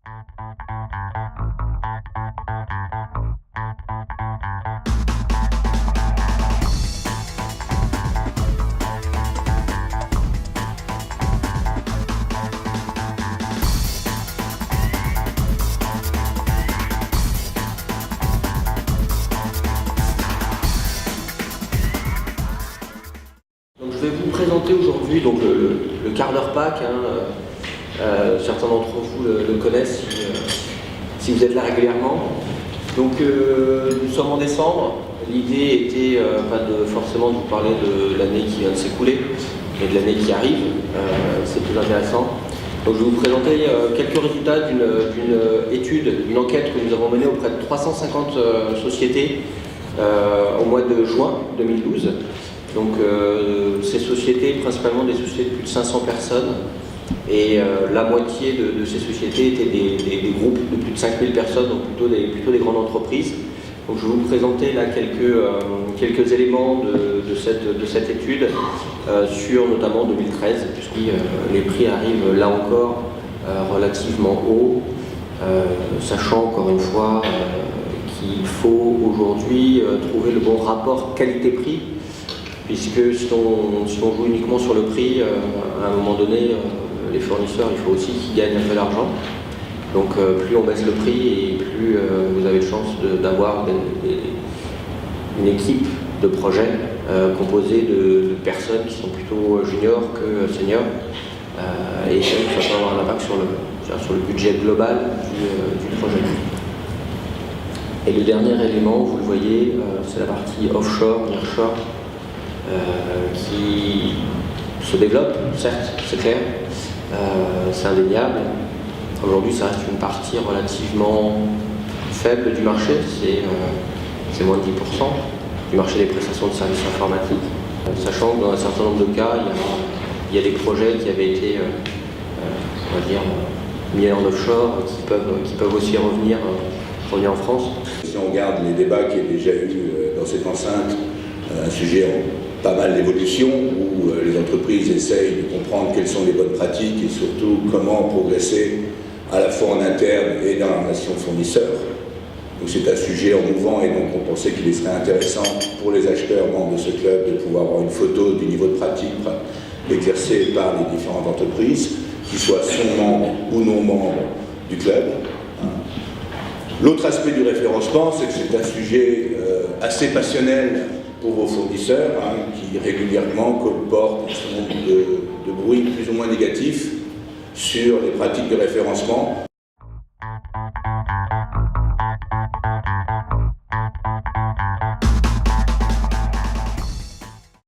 Je vais vous présenter aujourd'hui donc le quart d'heure Pâques. Certains d'entre vous le connaissent si vous êtes là régulièrement. Donc nous sommes en décembre. L'idée était pas de forcément de vous parler de l'année qui vient de s'écouler, mais de l'année qui arrive. C'est plus intéressant. Donc je vais vous présenter quelques résultats d'une étude, d'une enquête que nous avons menée auprès de 350 sociétés au mois de juin 2012. Donc ces sociétés, principalement des sociétés de plus de 500 personnes, et la moitié de ces sociétés étaient des groupes de plus de 5000 personnes, donc plutôt des grandes entreprises. Donc je vais vous présenter là quelques éléments de cette étude sur notamment 2013, puisque les prix arrivent là encore relativement hauts, sachant encore une fois qu'il faut aujourd'hui trouver le bon rapport qualité-prix. Puisque si on joue uniquement sur le prix, à un moment donné, les fournisseurs, il faut aussi qu'ils gagnent un peu d'argent. Donc plus on baisse le prix et plus vous avez de chances d'avoir une équipe de projet composée de personnes qui sont plutôt juniors que seniors. Et ça peut avoir un impact sur le budget global du projet. Et le dernier élément, vous le voyez, c'est la partie offshore, nearshore. Qui se développe, certes, c'est clair, c'est indéniable. Aujourd'hui, ça reste une partie relativement faible du marché, c'est moins de 10% du marché des prestations de services informatiques, sachant que dans un certain nombre de cas, il y a des projets qui avaient été, on va dire, mis en offshore, qui peuvent aussi revenir en France. Si on regarde les débats qu'il y a déjà eu dans cette enceinte, un sujet pas mal d'évolution où les entreprises essayent de comprendre quelles sont les bonnes pratiques et surtout comment progresser à la fois en interne et dans la relation fournisseur. Donc c'est un sujet en mouvant et donc on pensait qu'il serait intéressant pour les acheteurs membres de ce club de pouvoir avoir une photo du niveau de pratique exercé par les différentes entreprises, qui soient membres ou non membres du club. L'autre aspect du référencement, c'est que c'est un sujet assez passionnel pour vos fournisseurs, qui régulièrement colportent un certain nombre de bruits plus ou moins négatifs sur les pratiques de référencement.